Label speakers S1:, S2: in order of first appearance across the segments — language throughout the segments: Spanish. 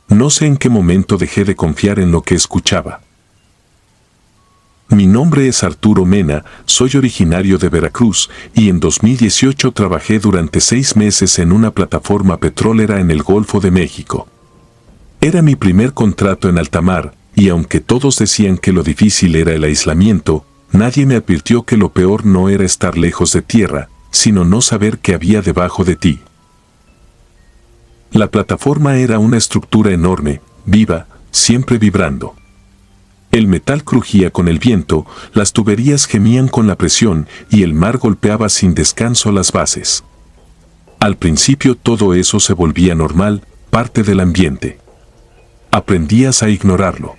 S1: No sé en qué momento dejé de confiar en lo que escuchaba. Mi nombre es Arturo Mena, soy originario de Veracruz y en 2018 trabajé durante 6 meses en una plataforma petrolera en el Golfo de México. Era mi primer contrato en alta mar y aunque todos decían que lo difícil era el aislamiento, nadie me advirtió que lo peor no era estar lejos de tierra, sino no saber qué había debajo de ti. La plataforma era una estructura enorme, viva, siempre vibrando. El metal crujía con el viento, las tuberías gemían con la presión y el mar golpeaba sin descanso las bases. Al principio todo eso se volvía normal, parte del ambiente. Aprendías a ignorarlo.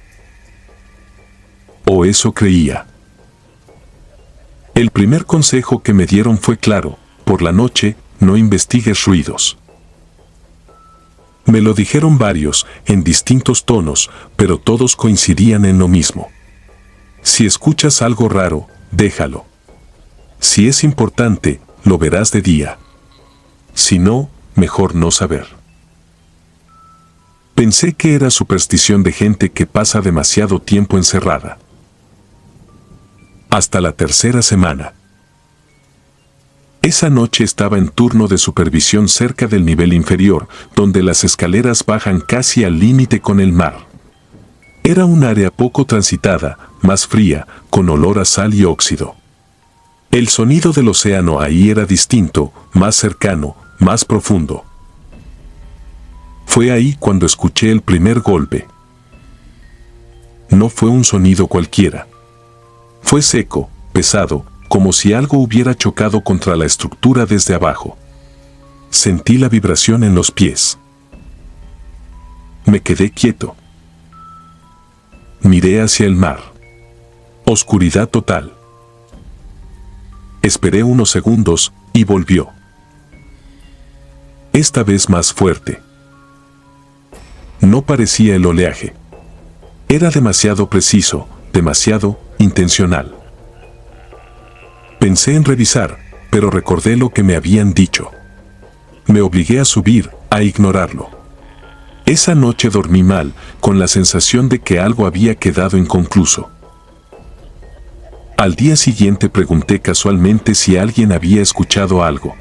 S1: O eso creía. El primer consejo que me dieron fue claro: por la noche, no investigues ruidos. Me lo dijeron varios, en distintos tonos, pero todos coincidían en lo mismo. Si escuchas algo raro, déjalo. Si es importante, lo verás de día. Si no, mejor no saber. Pensé que era superstición de gente que pasa demasiado tiempo encerrada. Hasta la tercera semana. Esa noche estaba en turno de supervisión cerca del nivel inferior, donde las escaleras bajan casi al límite con el mar. Era un área poco transitada, más fría, con olor a sal y óxido. El sonido del océano ahí era distinto, más cercano, más profundo. Fue ahí cuando escuché el primer golpe. No fue un sonido cualquiera. Fue seco, pesado, como si algo hubiera chocado contra la estructura desde abajo. Sentí la vibración en los pies. Me quedé quieto. Miré hacia el mar. Oscuridad total. Esperé unos segundos y volvió. Esta vez más fuerte. No parecía el oleaje. Era demasiado preciso, demasiado intencional. Pensé en revisar, pero recordé lo que me habían dicho. Me obligué a subir, a ignorarlo. Esa noche dormí mal, con la sensación de que algo había quedado inconcluso. Al día siguiente pregunté casualmente si alguien había escuchado algo.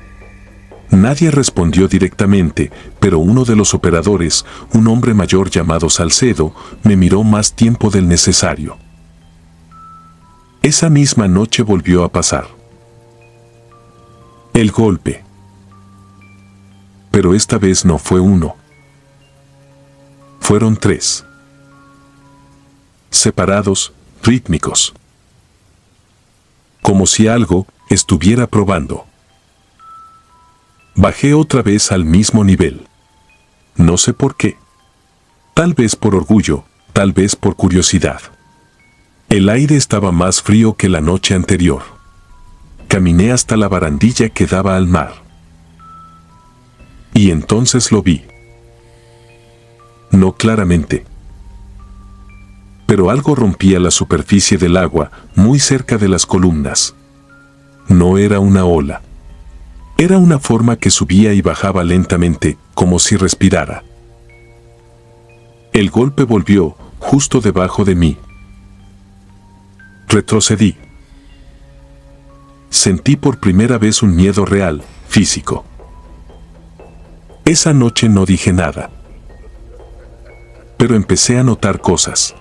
S1: Nadie respondió directamente, pero uno de los operadores, un hombre mayor llamado Salcedo, me miró más tiempo del necesario. Esa misma noche volvió a pasar. El golpe. Pero esta vez no fue uno. Fueron 3. Separados, rítmicos. Como si algo estuviera probando. Bajé otra vez al mismo nivel. No sé por qué. Tal vez por orgullo, tal vez por curiosidad. El aire estaba más frío que la noche anterior. Caminé hasta la barandilla que daba al mar. Y entonces lo vi. No claramente. Pero algo rompía la superficie del agua, muy cerca de las columnas. No era una ola. Era una forma que subía y bajaba lentamente, como si respirara. El golpe volvió, justo debajo de mí. Retrocedí. Sentí por primera vez un miedo real, físico. Esa noche no dije nada. Pero empecé a notar cosas.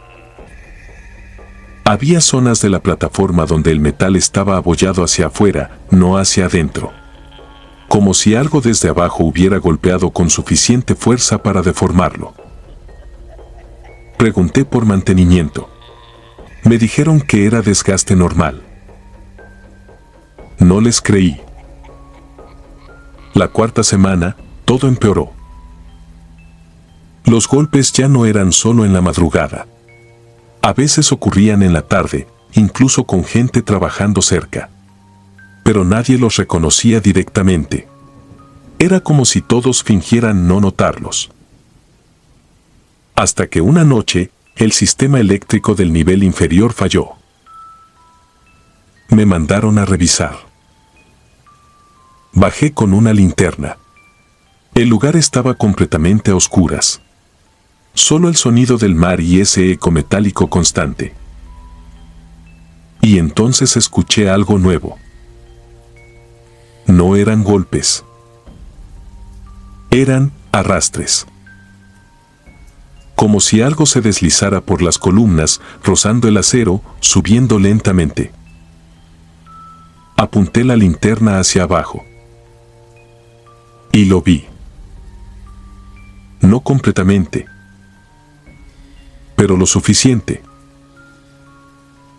S1: Había zonas de la plataforma donde el metal estaba abollado hacia afuera, no hacia adentro. Como si algo desde abajo hubiera golpeado con suficiente fuerza para deformarlo. Pregunté por mantenimiento. Me dijeron que era desgaste normal. No les creí. La cuarta semana, todo empeoró. Los golpes ya no eran solo en la madrugada. A veces ocurrían en la tarde, incluso con gente trabajando cerca. Pero nadie los reconocía directamente. Era como si todos fingieran no notarlos. Hasta que una noche, el sistema eléctrico del nivel inferior falló. Me mandaron a revisar. Bajé con una linterna. El lugar estaba completamente a oscuras. Solo el sonido del mar y ese eco metálico constante. Y entonces escuché algo nuevo. No eran golpes. Eran arrastres. Como si algo se deslizara por las columnas, rozando el acero, subiendo lentamente. Apunté la linterna hacia abajo. Y lo vi. No completamente, pero lo suficiente.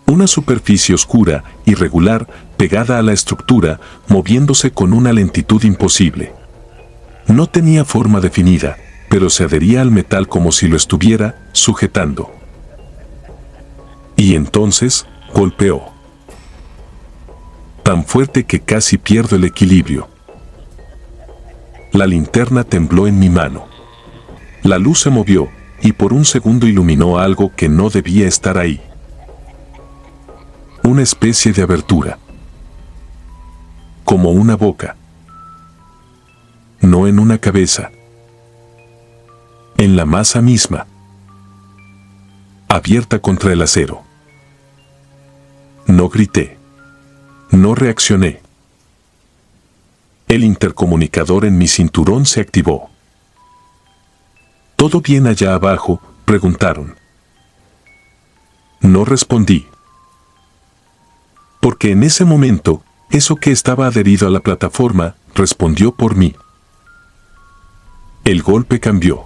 S1: Una superficie oscura, irregular, pegada a la estructura, moviéndose con una lentitud imposible. No tenía forma definida, pero se adhería al metal como si lo estuviera sujetando. Y entonces, golpeó. Tan fuerte que casi pierdo el equilibrio. La linterna tembló en mi mano. La luz se movió, y por un segundo iluminó algo que no debía estar ahí. Una especie de abertura. Como una boca. No en una cabeza. En la masa misma. Abierta contra el acero. No grité. No reaccioné. El intercomunicador en mi cinturón se activó. ¿Todo bien allá abajo?, preguntaron. No respondí. Porque en ese momento, eso que estaba adherido a la plataforma, respondió por mí. El golpe cambió.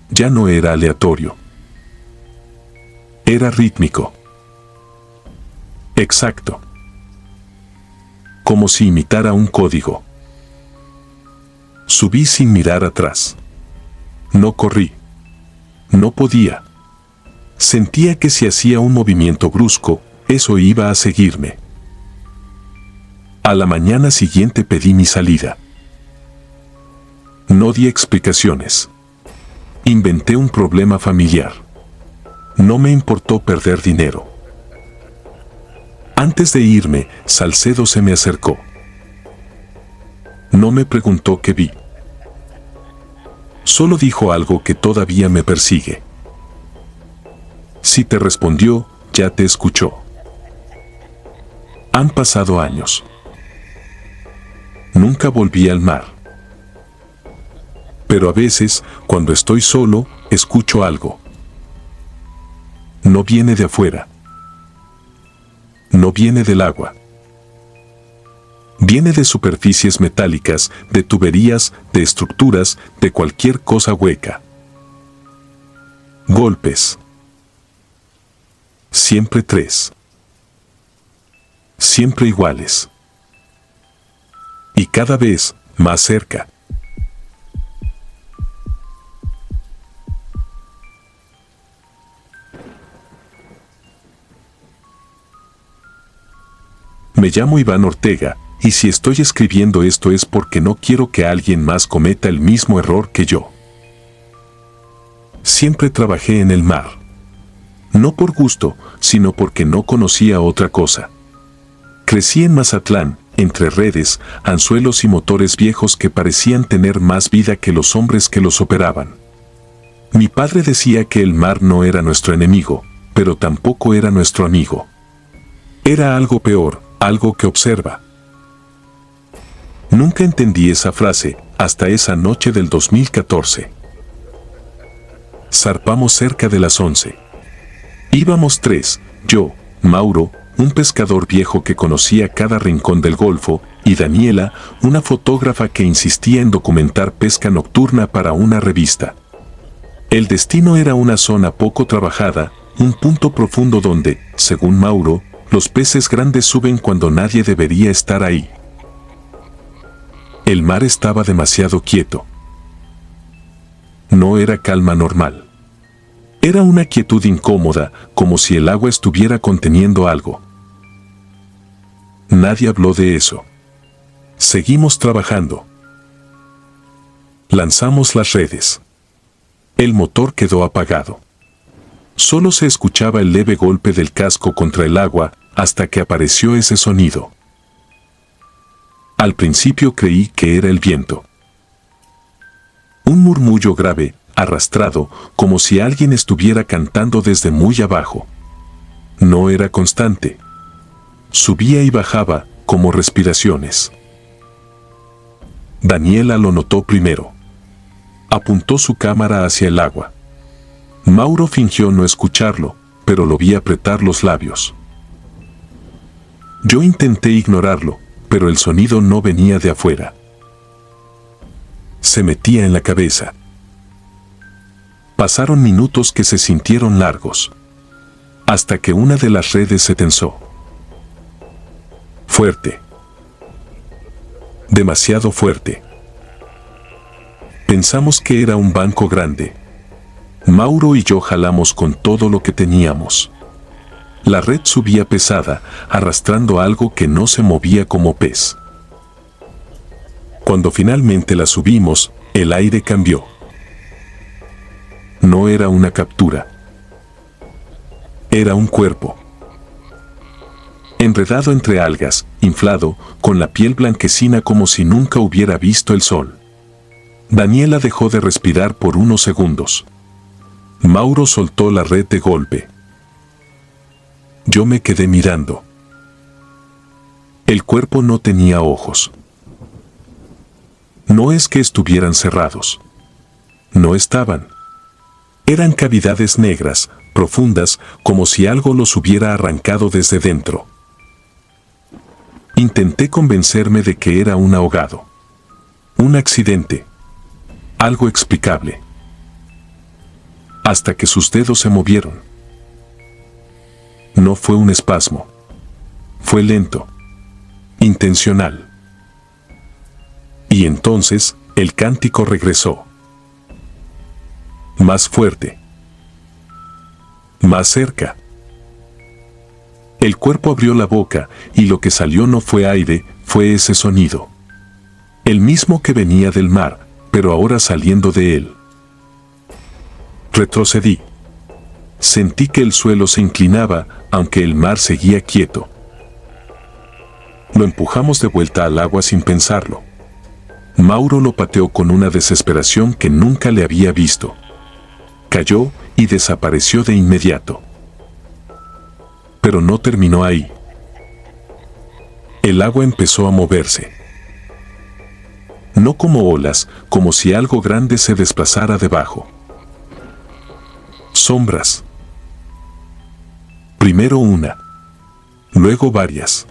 S1: Ya no era aleatorio. Era rítmico. Exacto. Como si imitara un código. Subí sin mirar atrás. No corrí. No podía. Sentía que si hacía un movimiento brusco, eso iba a seguirme. A la mañana siguiente pedí mi salida. No di explicaciones. Inventé un problema familiar. No me importó perder dinero. Antes de irme, Salcedo se me acercó. No me preguntó qué vi. Solo dijo algo que todavía me persigue. Si te respondió, ya te escuchó. Han pasado años. Nunca volví al mar. Pero a veces, cuando estoy solo, escucho algo. No viene de afuera. No viene del agua. Viene de superficies metálicas, de tuberías, de estructuras, de cualquier cosa hueca. Golpes. Siempre 3. Siempre iguales. Y cada vez más cerca. Me llamo Iván Ortega, y si estoy escribiendo esto es porque no quiero que alguien más cometa el mismo error que yo. Siempre trabajé en el mar. No por gusto, sino porque no conocía otra cosa. Crecí en Mazatlán, entre redes, anzuelos y motores viejos que parecían tener más vida que los hombres que los operaban. Mi padre decía que el mar no era nuestro enemigo, pero tampoco era nuestro amigo. Era algo peor, algo que observa. Nunca entendí esa frase, hasta esa noche del 2014. Zarpamos cerca de las 11. Íbamos 3, yo, Mauro, un pescador viejo que conocía cada rincón del Golfo, y Daniela, una fotógrafa que insistía en documentar pesca nocturna para una revista. El destino era una zona poco trabajada, un punto profundo donde, según Mauro, los peces grandes suben cuando nadie debería estar ahí. El mar estaba demasiado quieto. No era calma normal. Era una quietud incómoda, como si el agua estuviera conteniendo algo. Nadie habló de eso. Seguimos trabajando. Lanzamos las redes. El motor quedó apagado. Solo se escuchaba el leve golpe del casco contra el agua, hasta que apareció ese sonido. Al principio creí que era el viento. Un murmullo grave, arrastrado, como si alguien estuviera cantando desde muy abajo. No era constante. Subía y bajaba, como respiraciones. Daniela lo notó primero. Apuntó su cámara hacia el agua. Mauro fingió no escucharlo, pero lo vi apretar los labios. Yo intenté ignorarlo, pero el sonido no venía de afuera. Se metía en la cabeza. Pasaron minutos que se sintieron largos, hasta que una de las redes se tensó. Fuerte. Demasiado fuerte. Pensamos que era un banco grande. Mauro y yo jalamos con todo lo que teníamos. La red subía pesada, arrastrando algo que no se movía como pez. Cuando finalmente la subimos, el aire cambió. No era una captura. Era un cuerpo. Enredado entre algas, inflado, con la piel blanquecina como si nunca hubiera visto el sol. Daniela dejó de respirar por unos segundos. Mauro soltó la red de golpe. Yo me quedé mirando. El cuerpo no tenía ojos. No es que estuvieran cerrados. No estaban. Eran cavidades negras, profundas, como si algo los hubiera arrancado desde dentro. Intenté convencerme de que era un ahogado. Un accidente. Algo explicable. Hasta que sus dedos se movieron. No fue un espasmo. Fue lento. Intencional. Y entonces, el cántico regresó. Más fuerte. Más cerca. El cuerpo abrió la boca, y lo que salió no fue aire, fue ese sonido. El mismo que venía del mar, pero ahora saliendo de él. Retrocedí. Sentí que el suelo se inclinaba, aunque el mar seguía quieto. Lo empujamos de vuelta al agua sin pensarlo. Mauro lo pateó con una desesperación que nunca le había visto. Cayó y desapareció de inmediato. Pero no terminó ahí. El agua empezó a moverse. No como olas, como si algo grande se desplazara debajo. Sombras. Primero una. Luego varias.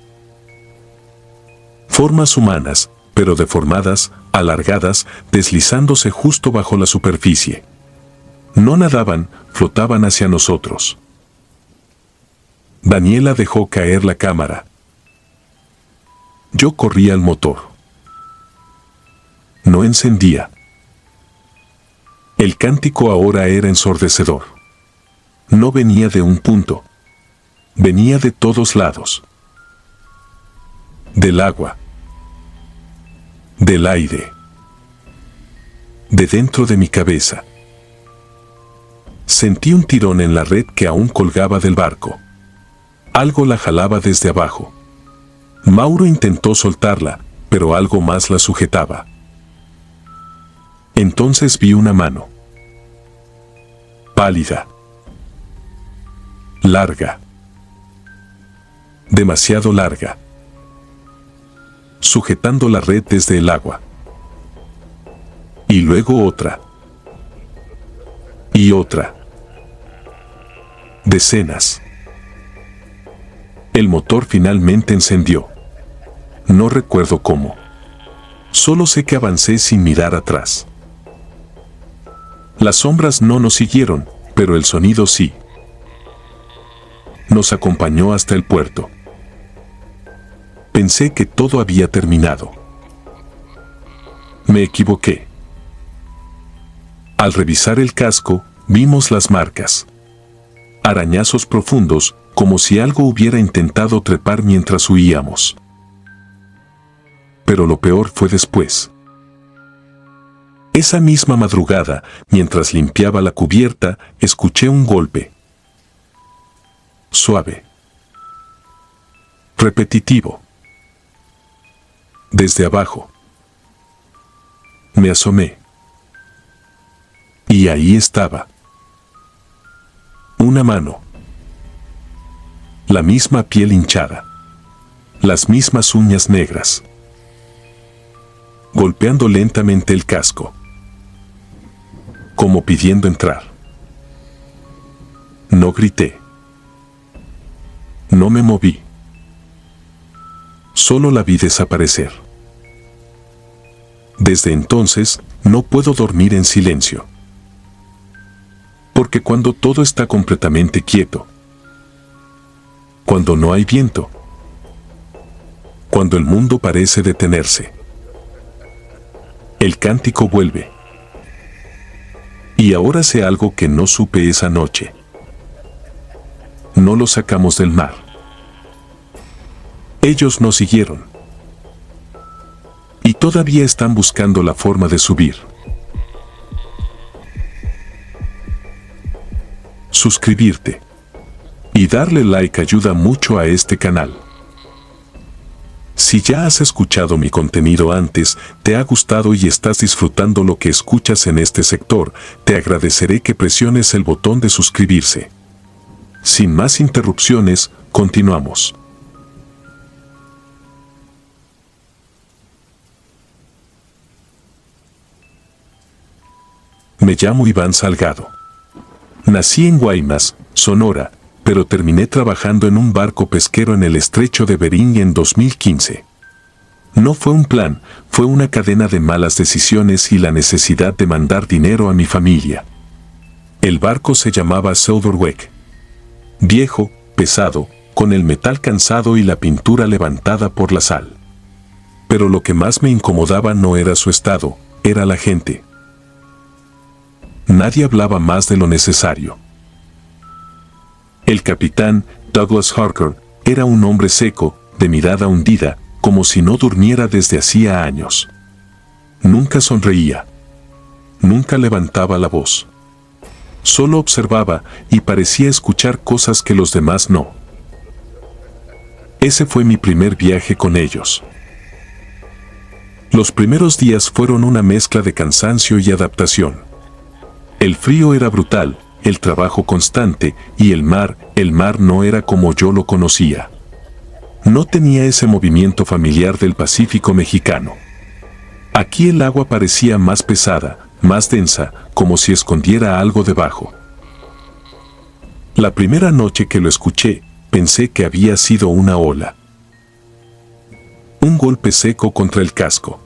S1: Formas humanas, pero deformadas, alargadas, deslizándose justo bajo la superficie. No nadaban, flotaban hacia nosotros. Daniela dejó caer la cámara. Yo corrí al motor. No encendía. El cántico ahora era ensordecedor. No venía de un punto. Venía de todos lados. Del agua. Del aire. De dentro de mi cabeza. Sentí un tirón en la red que aún colgaba del barco. Algo la jalaba desde abajo. Mauro intentó soltarla, pero algo más la sujetaba. Entonces vi una mano. Pálida. Larga. Demasiado larga. Sujetando la red desde el agua. Y luego otra. Y otra. Decenas. El motor finalmente encendió. No recuerdo cómo. Solo sé que avancé sin mirar atrás. Las sombras no nos siguieron, pero el sonido sí. Nos acompañó hasta el puerto. Pensé que todo había terminado. Me equivoqué. Al revisar el casco, vimos las marcas. Arañazos profundos, como si algo hubiera intentado trepar mientras huíamos. Pero lo peor fue después. Esa misma madrugada, mientras limpiaba la cubierta, escuché un golpe. Suave. Repetitivo. Desde abajo. Me asomé. Y ahí estaba. Una mano. La misma piel hinchada. Las mismas uñas negras. Golpeando lentamente el casco. Como pidiendo entrar. No grité. No me moví. Solo la vi desaparecer. Desde entonces, no puedo dormir en silencio. Porque cuando todo está completamente quieto, cuando no hay viento, cuando el mundo parece detenerse, el cántico vuelve. Y ahora sé algo que no supe esa noche. No lo sacamos del mar. Ellos nos siguieron. Y todavía están buscando la forma de subir. Suscribirte y darle like ayuda mucho a este canal. Si ya has escuchado mi contenido antes, te ha gustado y estás disfrutando lo que escuchas en este sector, te agradeceré que presiones el botón de suscribirse. Sin más interrupciones, continuamos. Me llamo Iván Salgado. Nací en Guaymas, Sonora, pero terminé trabajando en un barco pesquero en el estrecho de Bering en 2015. No fue un plan, fue una cadena de malas decisiones y la necesidad de mandar dinero a mi familia. El barco se llamaba Söderweg. Viejo, pesado, con el metal cansado y la pintura levantada por la sal. Pero lo que más me incomodaba no era su estado, era la gente. Nadie hablaba más de lo necesario. El capitán, Douglas Harker, era un hombre seco, de mirada hundida, como si no durmiera desde hacía años. Nunca sonreía. Nunca levantaba la voz. Solo observaba y parecía escuchar cosas que los demás no. Ese fue mi primer viaje con ellos. Los primeros días fueron una mezcla de cansancio y adaptación. El frío era brutal, el trabajo constante, y el mar no era como yo lo conocía. No tenía ese movimiento familiar del Pacífico mexicano. Aquí el agua parecía más pesada, más densa, como si escondiera algo debajo. La primera noche que lo escuché, pensé que había sido una ola. Un golpe seco contra el casco.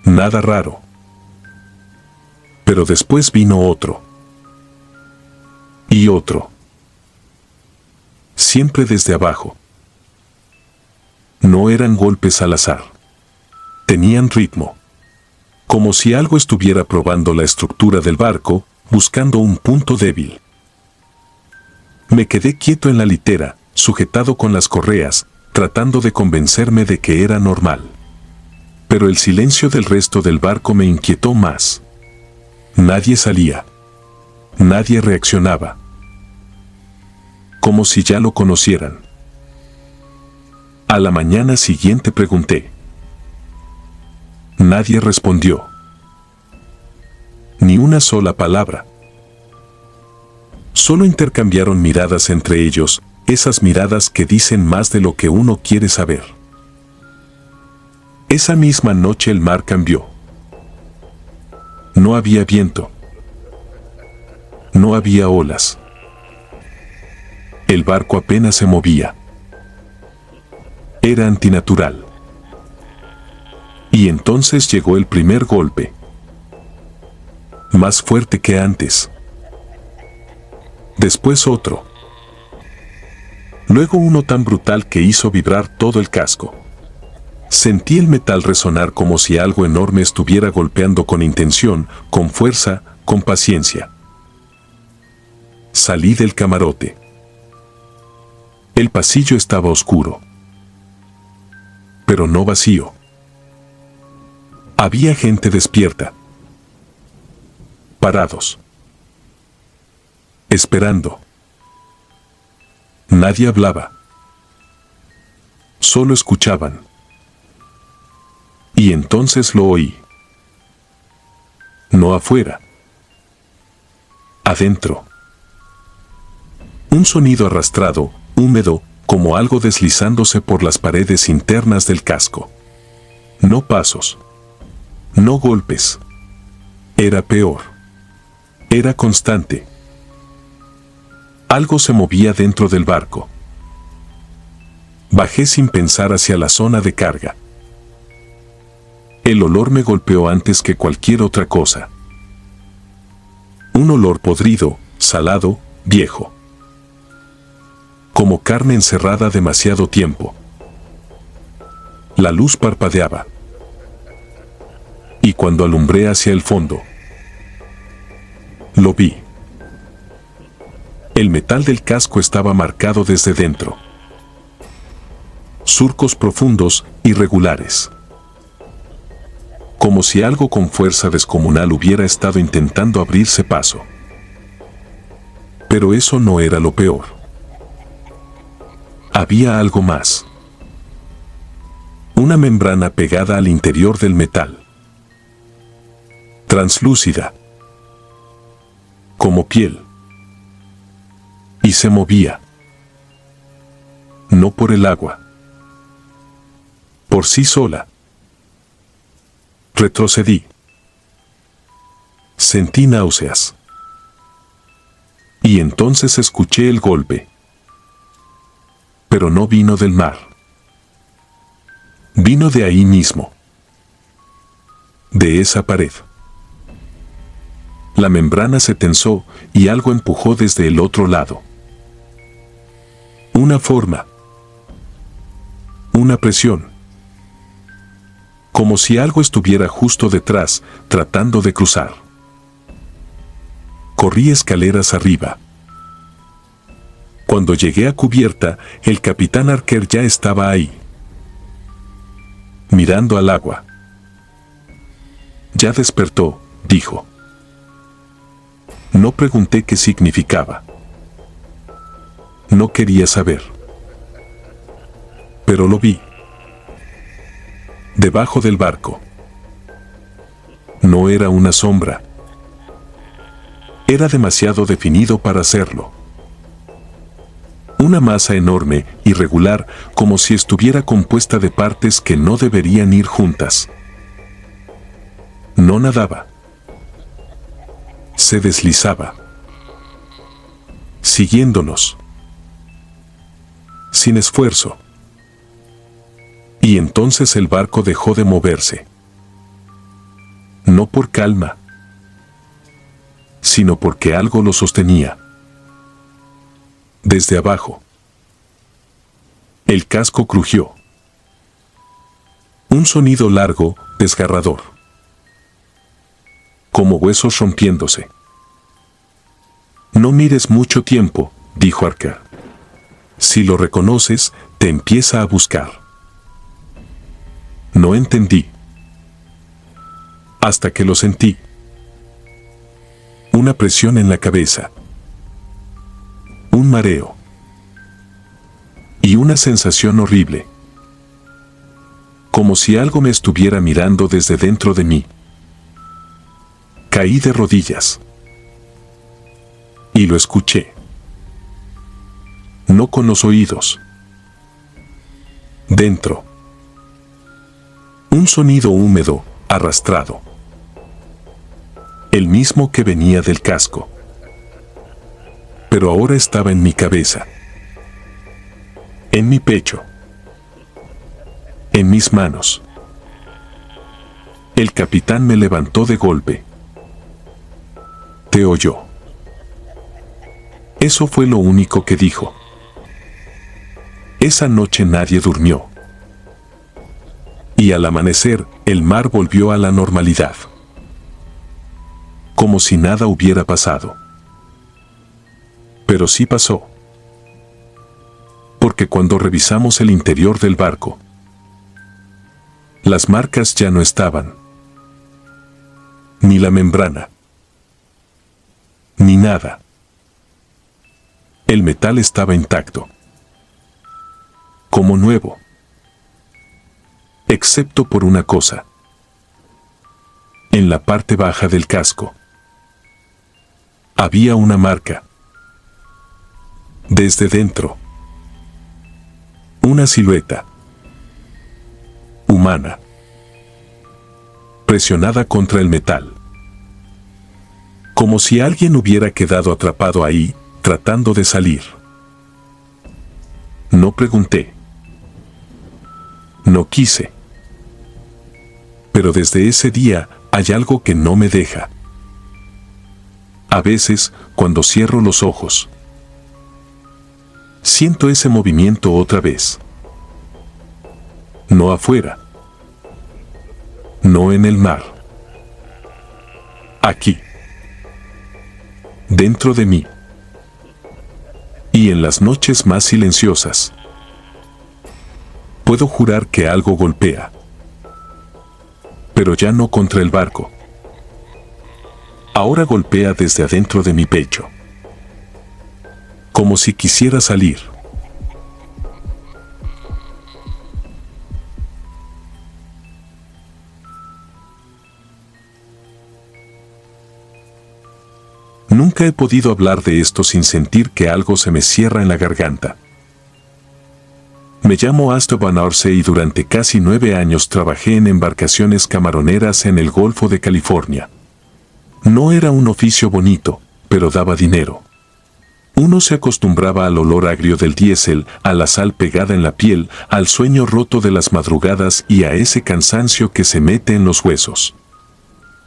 S1: Nada raro. Pero después vino otro. Y otro. Siempre desde abajo. No eran golpes al azar. Tenían ritmo. Como si algo estuviera probando la estructura del barco, buscando un punto débil. Me quedé quieto en la litera, sujetado con las correas, tratando de convencerme de que era normal. Pero el silencio del resto del barco me inquietó más. Nadie salía. Nadie reaccionaba. Como si ya lo conocieran. A la mañana siguiente pregunté. Nadie respondió. Ni una sola palabra. Solo intercambiaron miradas entre ellos, esas miradas que dicen más de lo que uno quiere saber. Esa misma noche el mar cambió. No había viento. No había olas. El barco apenas se movía. Era antinatural. Y entonces llegó el primer golpe. Más fuerte que antes. Después otro. Luego uno tan brutal que hizo vibrar todo el casco. Sentí el metal resonar como si algo enorme estuviera golpeando con intención, con fuerza, con paciencia. Salí del camarote. El pasillo estaba oscuro. Pero no vacío. Había gente despierta. Parados. Esperando. Nadie hablaba. Solo escuchaban. Y entonces lo oí. No afuera. Adentro. Un sonido arrastrado, húmedo, como algo deslizándose por las paredes internas del casco. No pasos. No golpes. Era peor. Era constante. Algo se movía dentro del barco. Bajé sin pensar hacia la zona de carga. El olor me golpeó antes que cualquier otra cosa. Un olor podrido, salado, viejo. Como carne encerrada demasiado tiempo. La luz parpadeaba. Y cuando alumbré hacia el fondo, lo vi. El metal del casco estaba marcado desde dentro. Surcos profundos, irregulares. Como si algo con fuerza descomunal hubiera estado intentando abrirse paso. Pero eso no era lo peor. Había algo más. Una membrana pegada al interior del metal. Translúcida. Como piel. Y se movía. No por el agua. Por sí sola. Retrocedí. Sentí náuseas. Y entonces escuché el golpe. Pero no vino del mar. Vino de ahí mismo. De esa pared. La membrana se tensó y algo empujó desde el otro lado. Una forma. Una presión. Como si algo estuviera justo detrás, tratando de cruzar. Corrí escaleras arriba. Cuando llegué a cubierta, el capitán Archer ya estaba ahí. Mirando al agua. Ya despertó, dijo. No pregunté qué significaba. No quería saber. Pero lo vi. Debajo del barco. No era una sombra. Era demasiado definido para hacerlo. Una masa enorme, irregular, como si estuviera compuesta de partes que no deberían ir juntas. No nadaba. Se deslizaba. Siguiéndonos. Sin esfuerzo. Y entonces el barco dejó de moverse. No por calma, sino porque algo lo sostenía. Desde abajo. El casco crujió. Un sonido largo, desgarrador. Como huesos rompiéndose. No mires mucho tiempo, dijo Archer. Si lo reconoces, te empieza a buscar. No entendí. Hasta que lo sentí. Una presión en la cabeza. Un mareo. Y una sensación horrible. Como si algo me estuviera mirando desde dentro de mí. Caí de rodillas. Y lo escuché. No con los oídos. Dentro. Un sonido húmedo, arrastrado. El mismo que venía del casco. Pero ahora estaba en mi cabeza. En mi pecho. En mis manos. El capitán me levantó de golpe. Te oyó. Eso fue lo único que dijo. Esa noche nadie durmió. Y al amanecer, el mar volvió a la normalidad. Como si nada hubiera pasado. Pero sí pasó. Porque cuando revisamos el interior del barco, las marcas ya no estaban. Ni la membrana. Ni nada. El metal estaba intacto. Como nuevo. Excepto por una cosa. en la parte baja del casco. Había una marca. Desde dentro. Una silueta. Humana. Presionada contra el metal. Como si alguien hubiera quedado atrapado ahí, tratando de salir. No pregunté. No quise. Pero desde ese día hay algo que no me deja. A veces, cuando cierro los ojos, siento ese movimiento otra vez. No afuera. No en el mar. Aquí. Dentro de mí. Y en las noches más silenciosas, puedo jurar que algo golpea. Pero ya no contra el barco. Ahora golpea desde adentro de mi pecho. Como si quisiera salir. Nunca he podido hablar de esto sin sentir que algo se me cierra en la garganta. Me llamo Astor Van Arce y durante casi 9 años trabajé en embarcaciones camaroneras en el Golfo de California. No era un oficio bonito, pero daba dinero. Uno se acostumbraba al olor agrio del diésel, a la sal pegada en la piel, al sueño roto de las madrugadas y a ese cansancio que se mete en los huesos.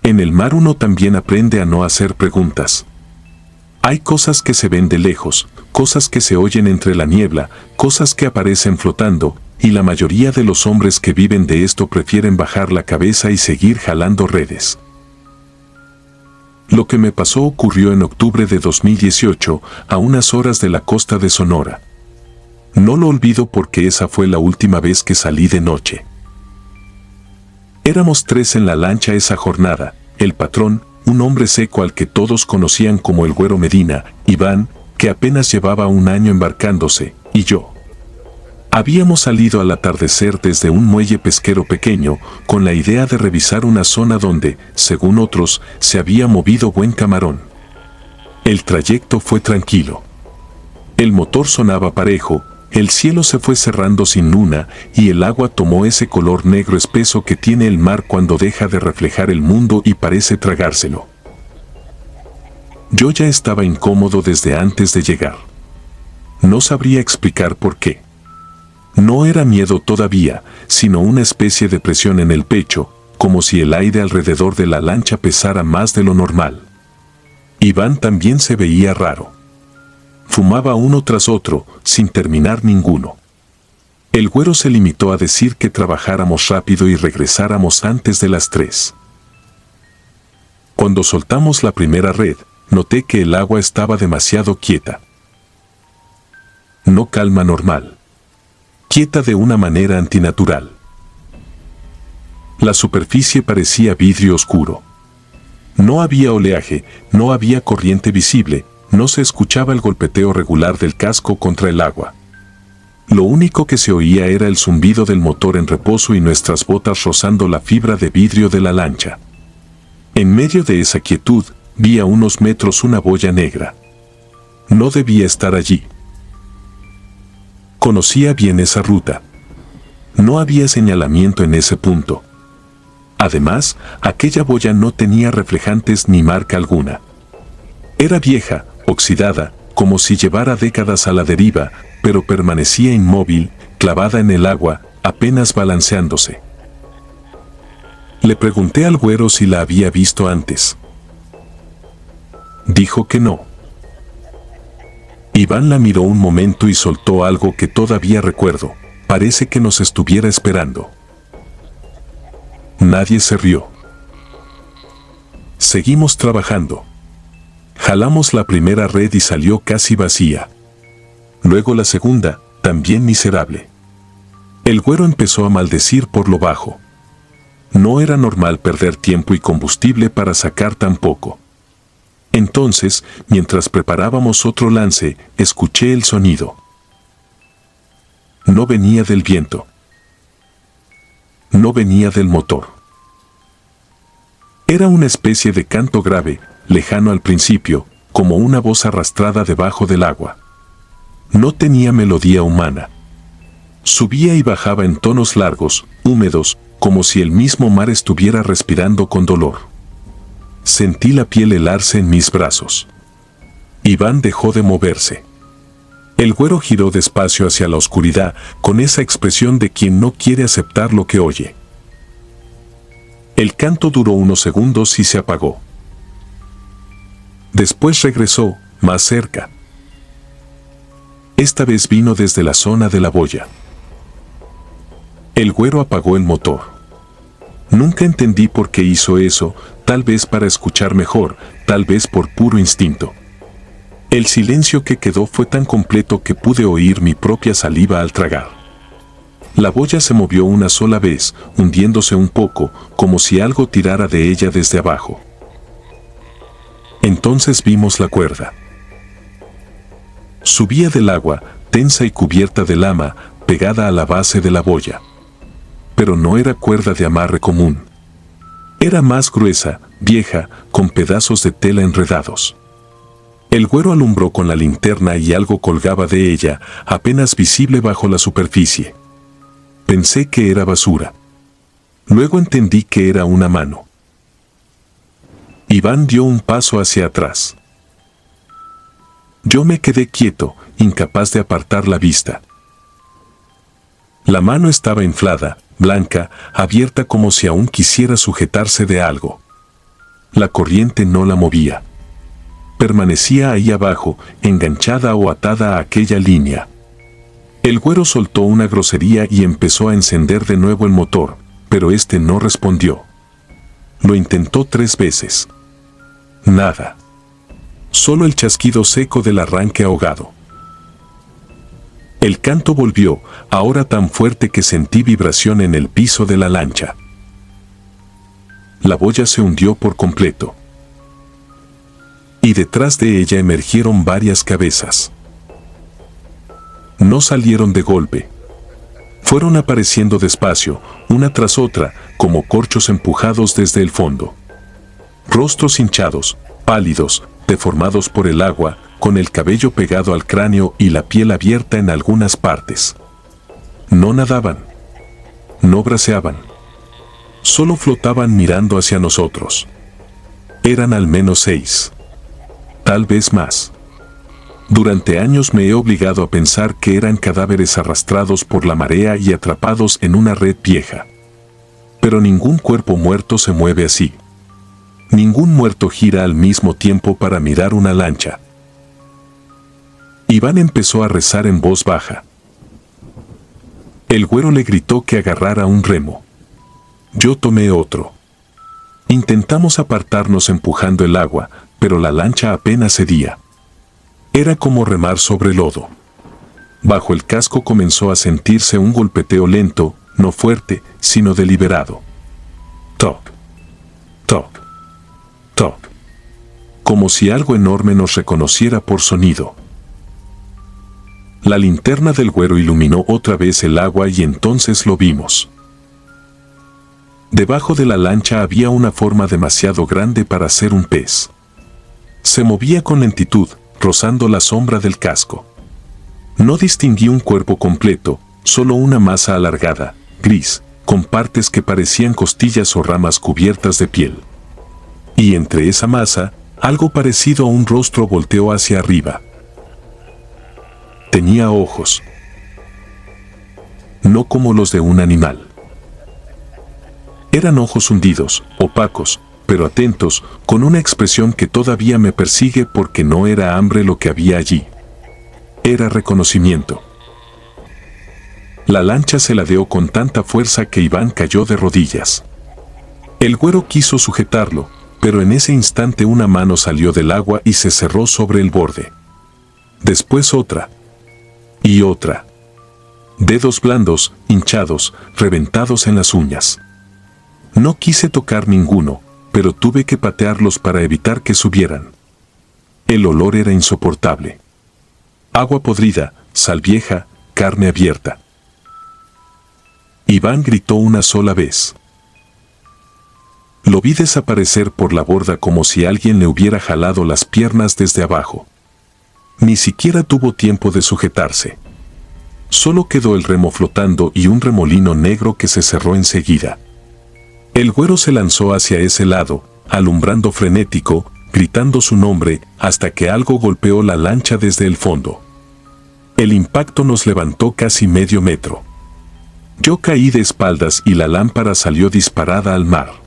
S1: En el mar uno también aprende a no hacer preguntas. Hay cosas que se ven de lejos, cosas que se oyen entre la niebla, cosas que aparecen flotando, y la mayoría de los hombres que viven de esto prefieren bajar la cabeza y seguir jalando redes. Lo que me pasó ocurrió en octubre de 2018, a unas horas de la costa de Sonora. No lo olvido porque esa fue la última vez que salí de noche. Éramos 3 en la lancha esa jornada, el patrón, un hombre seco al que todos conocían como el Güero Medina, Iván, que apenas llevaba 1 año embarcándose, y yo. Habíamos salido al atardecer desde un muelle pesquero pequeño, con la idea de revisar una zona donde, según otros, se había movido buen camarón. El trayecto fue tranquilo. El motor sonaba parejo, el cielo se fue cerrando sin luna, y el agua tomó ese color negro espeso que tiene el mar cuando deja de reflejar el mundo y parece tragárselo. Yo ya estaba incómodo desde antes de llegar. No sabría explicar por qué. No era miedo todavía, sino una especie de presión en el pecho, como si el aire alrededor de la lancha pesara más de lo normal. Iván también se veía raro. Fumaba uno tras otro, sin terminar ninguno. El Güero se limitó a decir que trabajáramos rápido y regresáramos antes de las 3. Cuando soltamos la primera red, noté que el agua estaba demasiado quieta. No calma normal. Quieta de una manera antinatural. La superficie parecía vidrio oscuro. No había oleaje, no había corriente visible, no se escuchaba el golpeteo regular del casco contra el agua. Lo único que se oía era el zumbido del motor en reposo y nuestras botas rozando la fibra de vidrio de la lancha. En medio de esa quietud, vi a unos metros una boya negra. No debía estar allí. Conocía bien esa ruta. No había señalamiento en ese punto. Además, aquella boya no tenía reflejantes ni marca alguna. Era vieja, oxidada, como si llevara décadas a la deriva, pero permanecía inmóvil, clavada en el agua, apenas balanceándose. Le pregunté al Güero si la había visto antes. Dijo que no. Iván la miró un momento y soltó algo que todavía recuerdo. Parece que nos estuviera esperando. Nadie se rió. Seguimos trabajando. Jalamos la primera red y salió casi vacía. Luego la segunda, también miserable. El Güero empezó a maldecir por lo bajo. No era normal perder tiempo y combustible para sacar tan poco. Entonces, mientras preparábamos otro lance, escuché el sonido. No venía del viento. No venía del motor. Era una especie de canto grave, lejano al principio, como una voz arrastrada debajo del agua. No tenía melodía humana. Subía y bajaba en tonos largos, húmedos, como si el mismo mar estuviera respirando con dolor. Sentí la piel helarse en mis brazos. Iván dejó de moverse. El güero giró despacio hacia la oscuridad, con esa expresión de quien no quiere aceptar lo que oye. El canto duró unos segundos y se apagó. Después regresó, más cerca. Esta vez vino desde la zona de la boya. El güero apagó el motor. Nunca entendí por qué hizo eso, tal vez para escuchar mejor, tal vez por puro instinto. El silencio que quedó fue tan completo que pude oír mi propia saliva al tragar. La boya se movió una sola vez, hundiéndose un poco, como si algo tirara de ella desde abajo. Entonces vimos la cuerda. Subía del agua, tensa y cubierta de lama, pegada a la base de la boya. Pero no era cuerda de amarre común. Era más gruesa, vieja, con pedazos de tela enredados. El güero alumbró con la linterna y algo colgaba de ella, apenas visible bajo la superficie. Pensé que era basura. Luego entendí que era una mano. Iván dio un paso hacia atrás. Yo me quedé quieto, incapaz de apartar la vista. La mano estaba inflada, blanca, abierta como si aún quisiera sujetarse de algo. La corriente no la movía. Permanecía ahí abajo, enganchada o atada a aquella línea. El güero soltó una grosería y empezó a encender de nuevo el motor, pero este no respondió. Lo intentó 3 veces. Nada. Solo el chasquido seco del arranque ahogado. El canto volvió, ahora tan fuerte que sentí vibración en el piso de la lancha. La boya se hundió por completo. Y detrás de ella emergieron varias cabezas. No salieron de golpe. Fueron apareciendo despacio, una tras otra, como corchos empujados desde el fondo. Rostros hinchados, pálidos, deformados por el agua, con el cabello pegado al cráneo y la piel abierta en algunas partes. No nadaban. No braceaban. Solo flotaban mirando hacia nosotros. Eran al menos 6. Tal vez más. Durante años me he obligado a pensar que eran cadáveres arrastrados por la marea y atrapados en una red vieja. Pero ningún cuerpo muerto se mueve así. Ningún muerto gira al mismo tiempo para mirar una lancha. Iván empezó a rezar en voz baja. El güero le gritó que agarrara un remo. Yo tomé otro. Intentamos apartarnos empujando el agua, pero la lancha apenas cedía. Era como remar sobre lodo. Bajo el casco comenzó a sentirse un golpeteo lento, no fuerte, sino deliberado. Toc, toc, toc. Como si algo enorme nos reconociera por sonido. La linterna del güero iluminó otra vez el agua y entonces lo vimos. Debajo de la lancha había una forma demasiado grande para ser un pez. Se movía con lentitud, rozando la sombra del casco. No distinguí un cuerpo completo, solo una masa alargada, gris, con partes que parecían costillas o ramas cubiertas de piel. Y entre esa masa, algo parecido a un rostro volteó hacia arriba. Tenía ojos. No como los de un animal. Eran ojos hundidos, opacos, pero atentos, con una expresión que todavía me persigue porque no era hambre lo que había allí. Era reconocimiento. La lancha se ladeó con tanta fuerza que Iván cayó de rodillas. El güero quiso sujetarlo, pero en ese instante una mano salió del agua y se cerró sobre el borde. Después otra. Y otra. Dedos blandos, hinchados, reventados en las uñas. No quise tocar ninguno, pero tuve que patearlos para evitar que subieran. El olor era insoportable. Agua podrida, sal vieja, carne abierta. Iván gritó una sola vez. Lo vi desaparecer por la borda como si alguien le hubiera jalado las piernas desde abajo. Ni siquiera tuvo tiempo de sujetarse. Solo quedó el remo flotando y un remolino negro que se cerró enseguida. El güero se lanzó hacia ese lado, alumbrando frenético, gritando su nombre, hasta que algo golpeó la lancha desde el fondo. El impacto nos levantó casi medio metro. Yo caí de espaldas y la lámpara salió disparada al mar.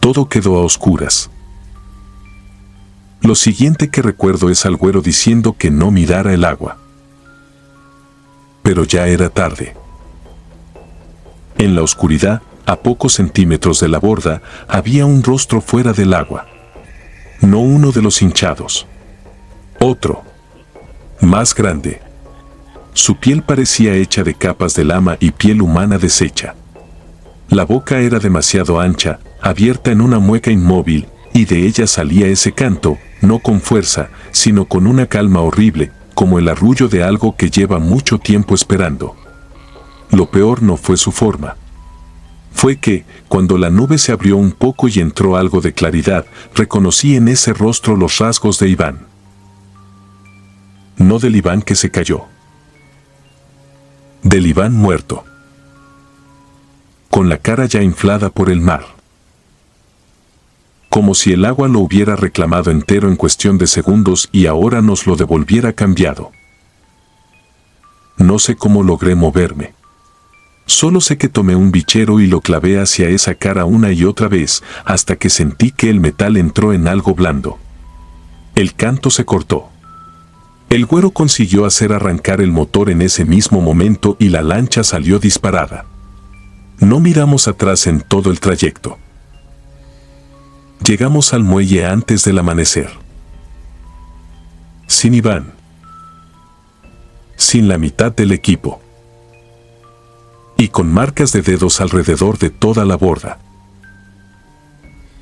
S1: Todo quedó a oscuras. Lo siguiente que recuerdo es al güero diciendo que no mirara el agua. Pero ya era tarde. En la oscuridad, a pocos centímetros de la borda, había un rostro fuera del agua. No uno de los hinchados. Otro. Más grande. Su piel parecía hecha de capas de lama y piel humana deshecha. La boca era demasiado ancha, abierta en una mueca inmóvil, y de ella salía ese canto, no con fuerza, sino con una calma horrible, como el arrullo de algo que lleva mucho tiempo esperando. Lo peor no fue su forma. Fue que, cuando la nube se abrió un poco y entró algo de claridad, reconocí en ese rostro los rasgos de Iván. No del Iván que se cayó. Del Iván muerto. Con la cara ya inflada por el mar. Como si el agua lo hubiera reclamado entero en cuestión de segundos y ahora nos lo devolviera cambiado. No sé cómo logré moverme. Solo sé que tomé un bichero y lo clavé hacia esa cara una y otra vez, hasta que sentí que el metal entró en algo blando. El canto se cortó. El güero consiguió hacer arrancar el motor en ese mismo momento y la lancha salió disparada. No miramos atrás en todo el trayecto. Llegamos al muelle antes del amanecer. Sin Iván. Sin la mitad del equipo. Y con marcas de dedos alrededor de toda la borda.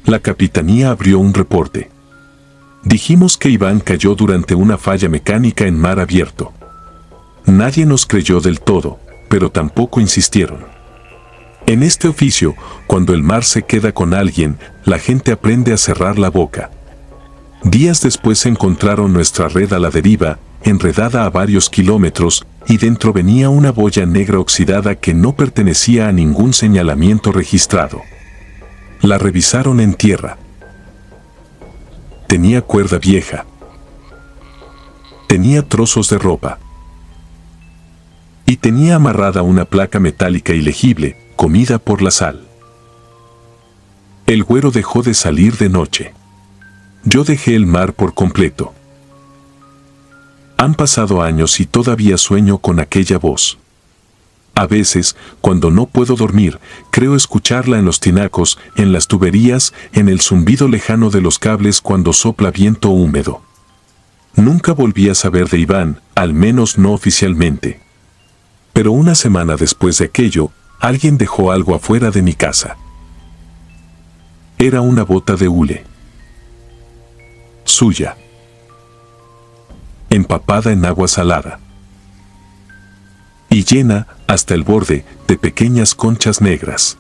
S1: La capitanía abrió un reporte. Dijimos que Iván cayó durante una falla mecánica en mar abierto. Nadie nos creyó del todo, pero tampoco insistieron. En este oficio, cuando el mar se queda con alguien, la gente aprende a cerrar la boca. Días después encontraron nuestra red a la deriva, enredada a varios kilómetros, y dentro venía una boya negra oxidada que no pertenecía a ningún señalamiento registrado. La revisaron en tierra. Tenía cuerda vieja. Tenía trozos de ropa. Y tenía amarrada una placa metálica ilegible, comida por la sal. El güero dejó de salir de noche. Yo dejé el mar por completo. Han pasado años y todavía sueño con aquella voz. A veces, cuando no puedo dormir, creo escucharla en los tinacos, en las tuberías, en el zumbido lejano de los cables cuando sopla viento húmedo. Nunca volví a saber de Iván, al menos no oficialmente. Pero una semana después de aquello, alguien dejó algo afuera de mi casa. Era una bota de hule. Suya. Empapada en agua salada. Y llena, hasta el borde, de pequeñas conchas negras.